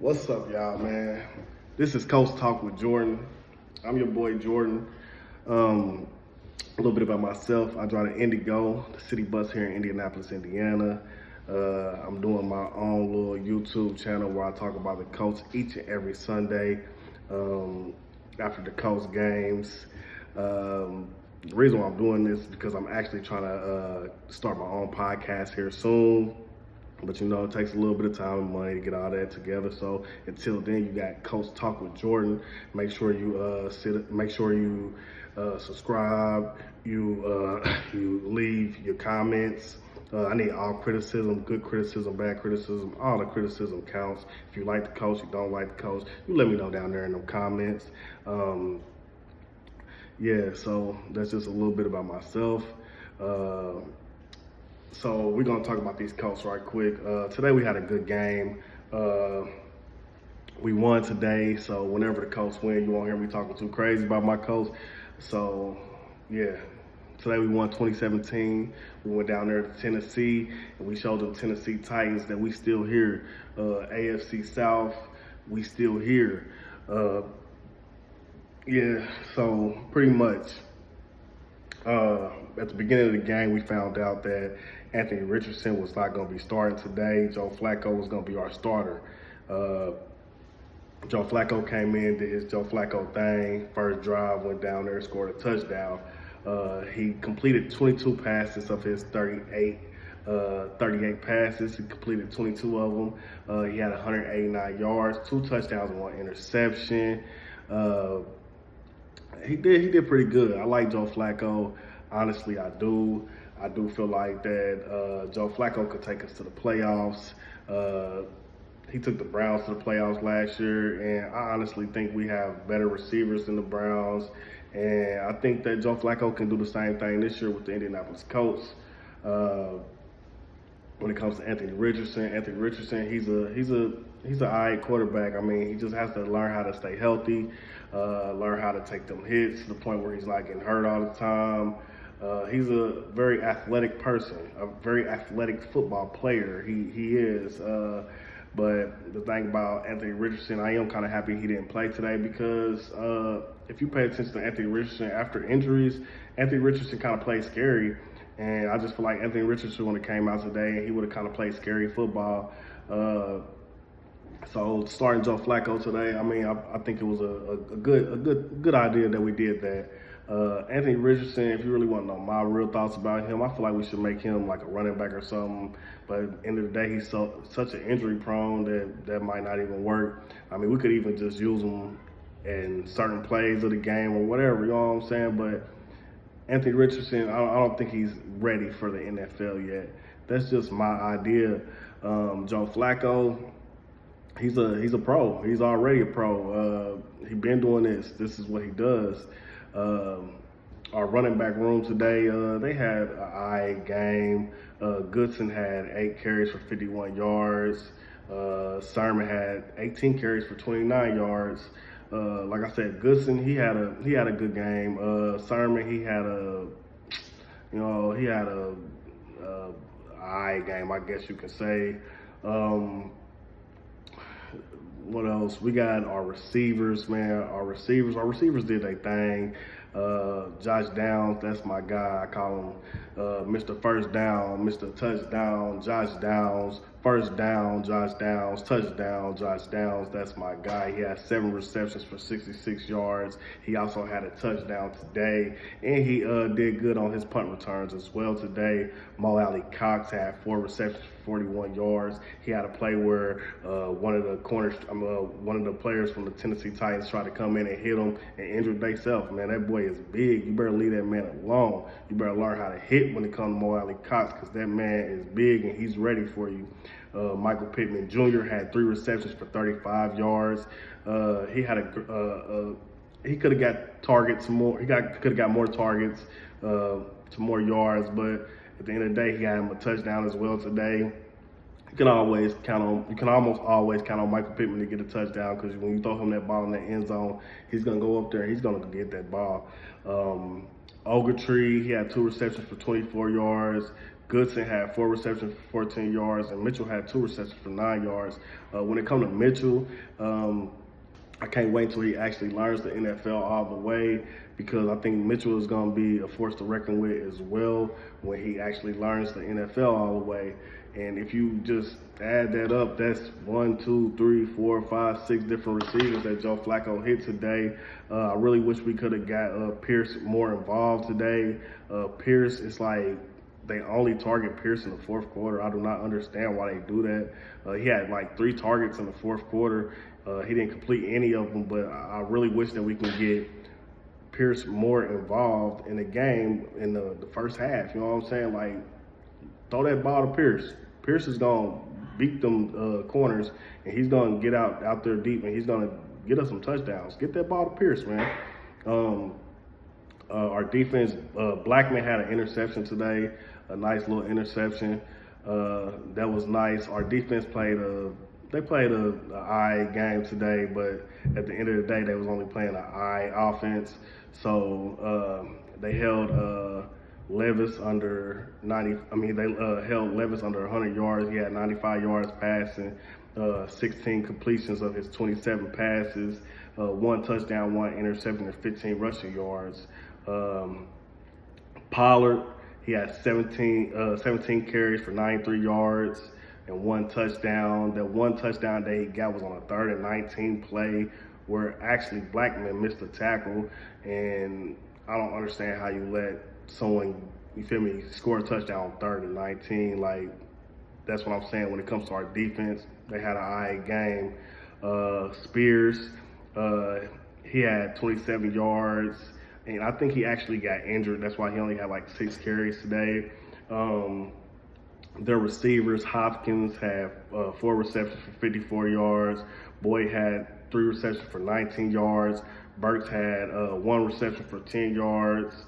What's up, y'all, man? This is Colts Talk with Jordan. I'm your boy, Jordan. A little bit about myself. I drive the Indigo, the city bus here in Indianapolis, Indiana. I'm doing my own little YouTube channel where I talk about the Colts each and every Sunday after the Colts games. The reason why I'm doing this is because I'm actually trying to start my own podcast here soon. But you know, it takes a little bit of time and money to get all that together. So until then, you got Coach Talk with Jordan. Make sure you subscribe. You leave your comments. I need all criticism, good criticism, bad criticism. All the criticism counts. If you like the coach, you don't like the coach, you let me know down there in the comments. Yeah, so that's just a little bit about myself. So we're gonna talk about these Colts right quick. Today we had a good game. We won today, so whenever the Colts win, you won't hear me talking too crazy about my Colts. So yeah, today we won 2017. We went down there to Tennessee, and we showed the Tennessee Titans that we still here. AFC South, we still here. Yeah, so pretty much. At the beginning of the game, we found out that Anthony Richardson was not going to be starting today. Joe Flacco was going to be our starter. Joe Flacco came in, did his Joe Flacco thing. First drive, went down there, scored a touchdown. He completed 22 passes of his 38 passes. He completed 22 of them. He had 189 yards, 2 touchdowns, and 1 interception. He did pretty good. I like Joe Flacco. Honestly, I do. I do feel like that Joe Flacco could take us to the playoffs. He took the Browns to the playoffs last year, and I honestly think we have better receivers than the Browns. And I think that Joe Flacco can do the same thing this year with the Indianapolis Colts. When it comes to Anthony Richardson, he's an alright quarterback. I mean, he just has to learn how to stay healthy, learn how to take them hits to the point where he's not getting hurt all the time. He's a very athletic person, a very athletic football player. He is. But the thing about Anthony Richardson, I am kind of happy he didn't play today because if you pay attention to Anthony Richardson after injuries, Anthony Richardson kind of plays scary. And I just feel like Anthony Richardson would have came out today, he would have kind of played scary football. So starting Joe Flacco today, I mean, I think it was a good idea that we did that. Anthony Richardson, if you really want to know my real thoughts about him, I feel like we should make him like a running back or something. But at the end of the day, he's such an injury prone that might not even work. I mean, we could even just use him in certain plays of the game or whatever, you know what I'm saying? But Anthony Richardson, I don't think he's ready for the NFL yet. That's just my idea. Joe Flacco, he's a pro. He's already a pro. He's been doing this. This is what he does. Our running back room today, they had an eye game. Goodson had 8 carries for 51 yards. Sermon had 18 carries for 29 yards. Like I said, Goodson, he had a good game. Sermon, he had a eye game, I guess you could say. What else? We got our receivers, man. Our receivers did their thing. Josh Downs, that's my guy. I call him Mr. First Down, Mr. Touchdown, Josh Downs. First down, Josh Downs. Touchdown, Josh Downs. That's my guy. He had 7 receptions for 66 yards. He also had a touchdown today. And he did good on his punt returns as well today. Mo Alley Cox had 4 receptions for 41 yards. He had a play where one of the players from the Tennessee Titans tried to come in and hit him and injured themselves. Man, that boy is big. You better leave that man alone. You better learn how to hit when it comes to Mo Alley Cox because that man is big and he's ready for you. Michael Pittman Jr. had 3 receptions for 35 yards. He could have got targets more. Could have got more targets to more yards, but at the end of the day, he got him a touchdown as well today. You can almost always count on Michael Pittman to get a touchdown because when you throw him that ball in the end zone, he's gonna go up there and he's gonna get that ball. Ogletree, he had 2 receptions for 24 yards. Goodson had 4 receptions for 14 yards, and Mitchell had 2 receptions for 9 yards. When it comes to Mitchell, I can't wait until he actually learns the NFL all the way, because I think Mitchell is going to be a force to reckon with as well when he actually learns the NFL all the way. And if you just add that up, that's 1, 2, 3, 4, 5, 6 different receivers that Joe Flacco hit today. I really wish we could have got Pierce more involved today. Pierce, it's like they only target Pierce in the fourth quarter. I do not understand why they do that. He had like 3 targets in the fourth quarter. He didn't complete any of them, but I really wish that we can get Pierce more involved in the game in the first half. You know what I'm saying? Like, throw that ball to Pierce. Pierce is going to beat them corners, and he's going to get out there deep, and he's going to get us some touchdowns. Get that ball to Pierce, man. Our defense, Blackman had an interception today, a nice little interception. That was nice. Our defense played a eye game today, but at the end of the day, they was only playing an eye offense. So they held Levis under 90. I mean, they held Levis under 100 yards. He had 95 yards passing, 16 completions of his 27 passes, 1 touchdown, 1 interception, and 15 rushing yards. Pollard, he had 17 carries for 93 yards and 1 touchdown. That 1 touchdown that he got was on a 3rd and 19 play where actually Blackman missed a tackle, and I don't understand how you let someone, you feel me, score a touchdown on 3rd and 19. Like, that's what I'm saying when it comes to our defense. They had an eye game. Spears, he had 27 yards, and I think he actually got injured. That's why he only had like 6 carries today. Their receivers, Hopkins had 4 receptions for 54 yards. Boyd had 3 receptions for 19 yards. Burks had 1 reception for 10 yards.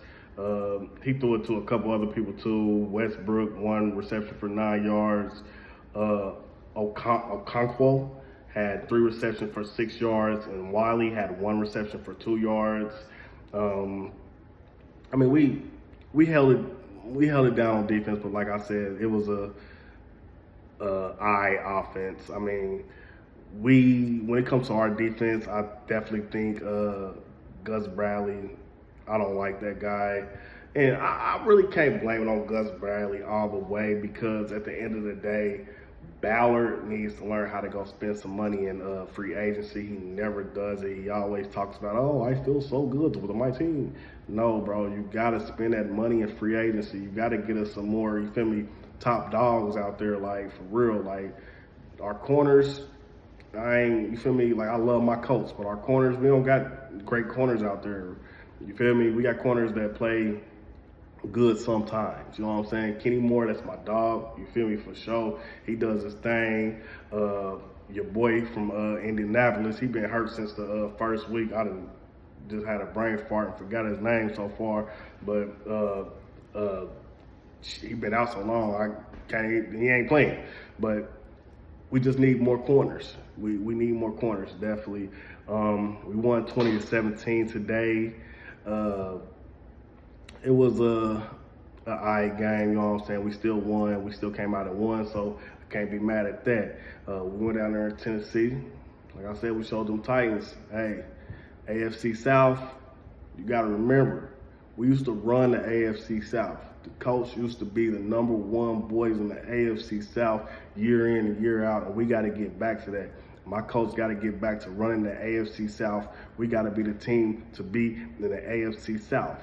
He threw it to a couple other people too. Westbrook, 1 reception for 9 yards. Okonkwo had 3 receptions for 6 yards, and Wiley had 1 reception for 2 yards. I mean, we held it down on defense, but like I said, it was a eye offense. I mean, when it comes to our defense, I definitely think Gus Bradley, I don't like that guy. And I really can't blame it on Gus Bradley all the way, because at the end of the day, Ballard needs to learn how to go spend some money in free agency. He never does it. He always talks about, oh, I feel so good with my team. No, bro, you got to spend that money in free agency. You got to get us some more, you feel me, top dogs out there, like, for real. Like, our corners, you feel me, like, I love my Colts, but our corners, we don't got great corners out there. You feel me? We got corners that play good sometimes. You know what I'm saying? Kenny Moore, that's my dog. You feel me? For sure. He does his thing. Your boy from Indianapolis, he been hurt since the first week. I just had a brain fart and forgot his name so far. But he been out so long, he ain't playing. But we just need more corners. We need more corners, definitely. We won 20-17 today. It was an eye game, you know what I'm saying? We still won. We still came out and won, so I can't be mad at that. We went down there in Tennessee. Like I said, we showed them Titans. Hey, AFC South, you got to remember, we used to run the AFC South. The Colts used to be the #1 boys in the AFC South year in and year out, and we got to get back to that. My Colts got to get back to running the AFC South. We got to be the team to beat in the AFC South.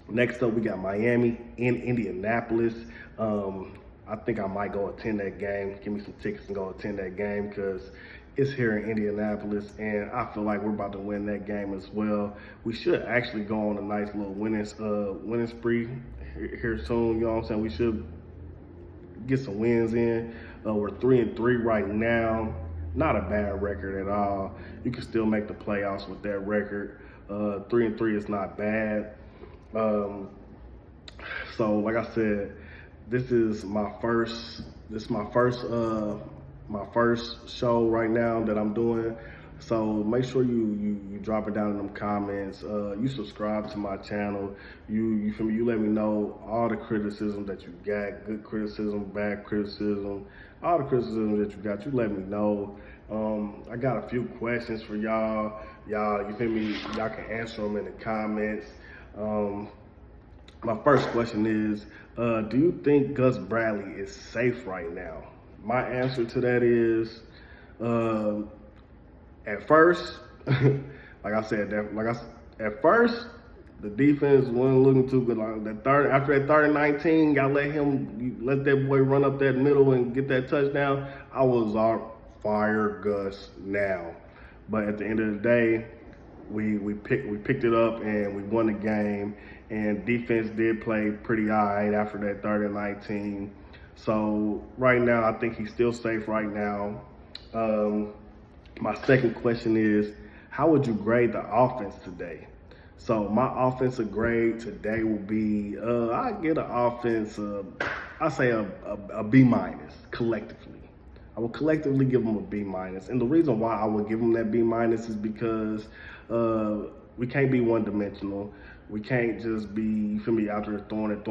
Next up, we got Miami in Indianapolis. I think I might go attend that game. Give me some tickets and go attend that game, because it's here in Indianapolis, and I feel like we're about to win that game as well. We should actually go on a nice little winning spree here soon. You know what I'm saying? We should get some wins in. We're 3-3 right now. Not a bad record at all. You can still make the playoffs with that record. 3-3 is not bad. So like I said, this is my first show right now that I'm doing. So make sure you drop it down in them comments. You subscribe to my channel. You feel me? You let me know all the criticism that you got, good criticism, bad criticism, all the criticism that you got. You let me know. I got a few questions for y'all. Y'all, you feel me? Y'all can answer them in the comments. My first question is, do you think Gus Bradley is safe right now? My answer to that is, at first, at first, the defense wasn't looking too good. Like after that 3rd and 19, let that boy run up that middle and get that touchdown. I was all fire Gus now, but at the end of the day, we picked it up and we won the game. And defense did play pretty alright after that 3rd and 19. So right now, I think he's still safe right now. My second question is, how would you grade the offense today? So my offensive grade today will be, I get an offense, I say a B minus collectively. I will collectively give them a B minus. And the reason why I would give them that B minus is because we can't be one dimensional. We can't just be, you feel me, out there throwing it.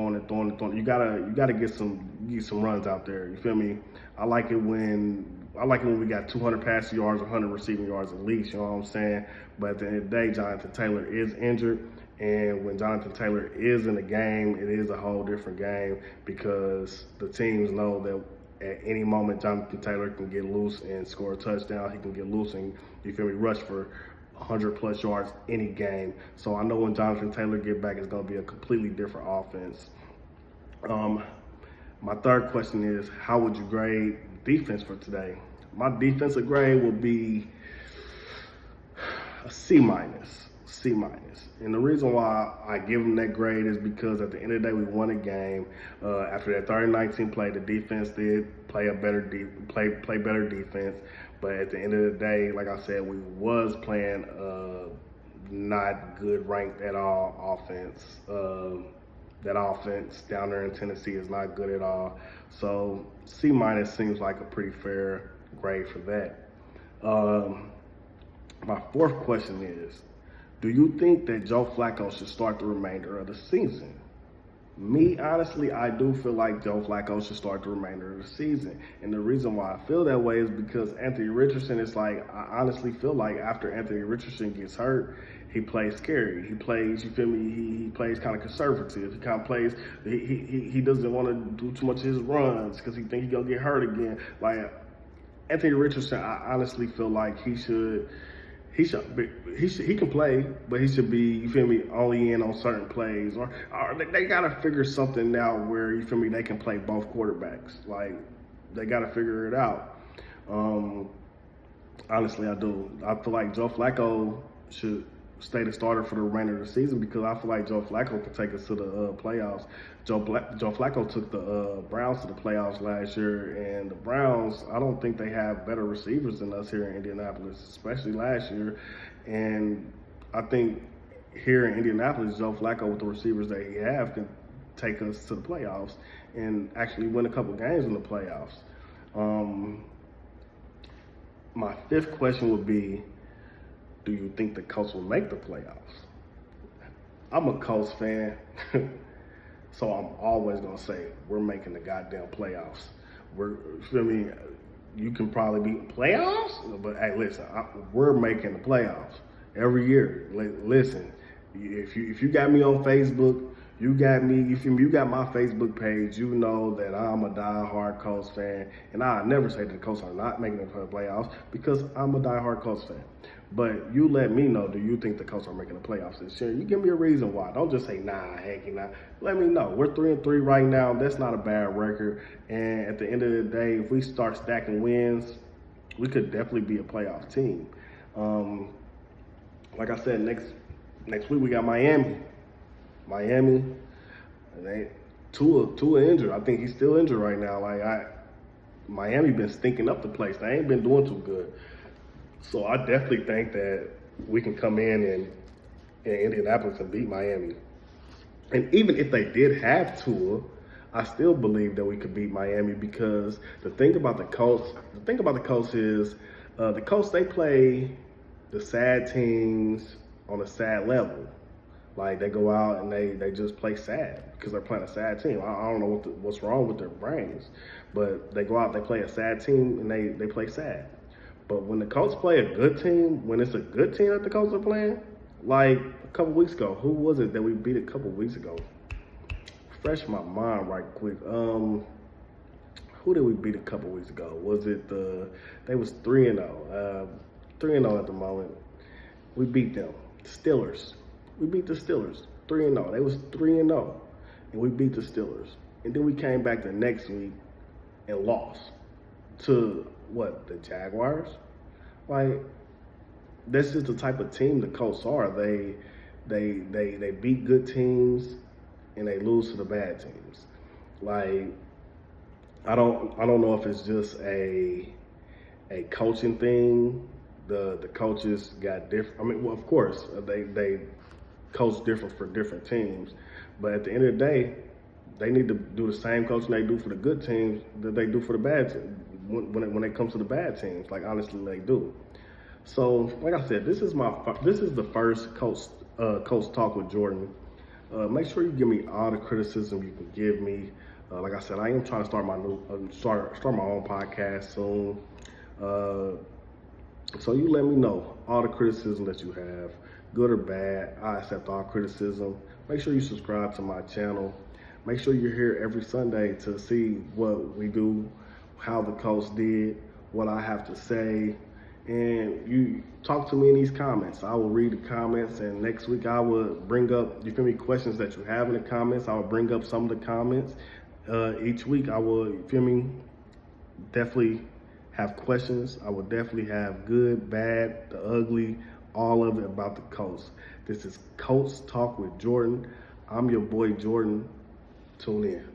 You gotta get some runs out there. You feel me? I like it when we got 200 passing yards, 100 receiving yards at least. You know what I'm saying? But at the end of the day, Jonathan Taylor is injured, and when Jonathan Taylor is in the game, it is a whole different game because the teams know that at any moment Jonathan Taylor can get loose and score a touchdown. He can get loose and, you feel me, rush for 100+ yards any game. So I know when Jonathan Taylor get back, it's going to be a completely different offense. My third question is, how would you grade defense for today? My defensive grade will be a C minus. And the reason why I give them that grade is because at the end of the day, we won a game. After that 3rd and 19 play, the defense did play better defense. But at the end of the day, like I said, we was playing not good ranked at all offense. That offense down there in Tennessee is not good at all. So C minus seems like a pretty fair grade for that. My fourth question is, do you think that Joe Flacco should start the remainder of the season? Me, honestly, I do feel like Joe Flacco should start the remainder of the season. And the reason why I feel that way is because Anthony Richardson is like, I honestly feel like after Anthony Richardson gets hurt, he plays scary. He plays, you feel me, he plays kind of conservative. He kind of plays, he doesn't want to do too much of his runs because he think he's going to get hurt again. Like, Anthony Richardson, I honestly feel like he can play, but he should be, you feel me, only in on certain plays. Or they got to figure something out where, you feel me, they can play both quarterbacks. Like, they got to figure it out. Honestly, I do. I feel like Joe Flacco should stay the starter for the remainder of the season because I feel like Joe Flacco could take us to the playoffs. Joe Flacco took the Browns to the playoffs last year, and the Browns, I don't think they have better receivers than us here in Indianapolis, especially last year. And I think here in Indianapolis, Joe Flacco, with the receivers that he have, can take us to the playoffs and actually win a couple games in the playoffs. My fifth question would be, do you think the Colts will make the playoffs? I'm a Colts fan, so I'm always going to say we're making the goddamn playoffs. Feel me? You can probably beat playoffs, but hey, listen, we're making the playoffs every year. Listen, if you got me on Facebook, you got me, you feel me, you got my Facebook page, you know that I'm a diehard Colts fan, and I never say that the Colts are not making the playoffs because I'm a diehard Colts fan. But you let me know, do you think the Colts are making the playoffs this year? You give me a reason why. Don't just say, nah, heck, nah. Let me know. We're 3-3 right now. That's not a bad record. And at the end of the day, if we start stacking wins, we could definitely be a playoff team. Like I said, next week we got Miami. Tua injured. I think he's still injured right now. Miami been stinking up the place. They ain't been doing too good. So I definitely think that we can come in Indianapolis and beat Miami. And even if they did have Tua, I still believe that we could beat Miami because the thing about the Colts is the Colts, they play the sad teams on a sad level. Like they go out and they just play sad because they're playing a sad team. I don't know what's wrong with their brains, but they go out, they play a sad team, and they play sad. But when the Colts play a good team, when it's a good team that the Colts are playing, like a couple weeks ago, who was it that we beat a couple weeks ago? Refresh my mind right quick. Who did we beat a couple weeks ago? Was it they was 3-0. 3-0 at the moment. We beat them. Steelers. We beat the Steelers 3-0. They was 3-0, and we beat the Steelers. And then we came back the next week and lost to what, the Jaguars? Like, this is the type of team the Colts are. They beat good teams and they lose to the bad teams. Like, I don't know if it's just a coaching thing. The coaches got different. I mean, well, of course they coach different for different teams, but at the end of the day, they need to do the same coaching they do for the good teams that they do for the bad teams when it comes to the bad teams. Like, honestly, they do. So, like I said, this is the first Colts talk with Jordan. Make sure you give me all the criticism you can give me. Like I said, I am trying to start my start my own podcast soon. So you let me know all the criticism that you have, good or bad. I accept all criticism. Make sure you subscribe to my channel. Make sure you're here every Sunday to see what we do, how the Colts did, what I have to say. And you talk to me in these comments. I will read the comments, and next week I will bring up, questions that you have in the comments. I will bring up some of the comments. Each week I will, definitely have questions. I will definitely have good, bad, the ugly, all of it about the Colts. This is Colts Talk with Jordan. I'm your boy Jordan. Tune in.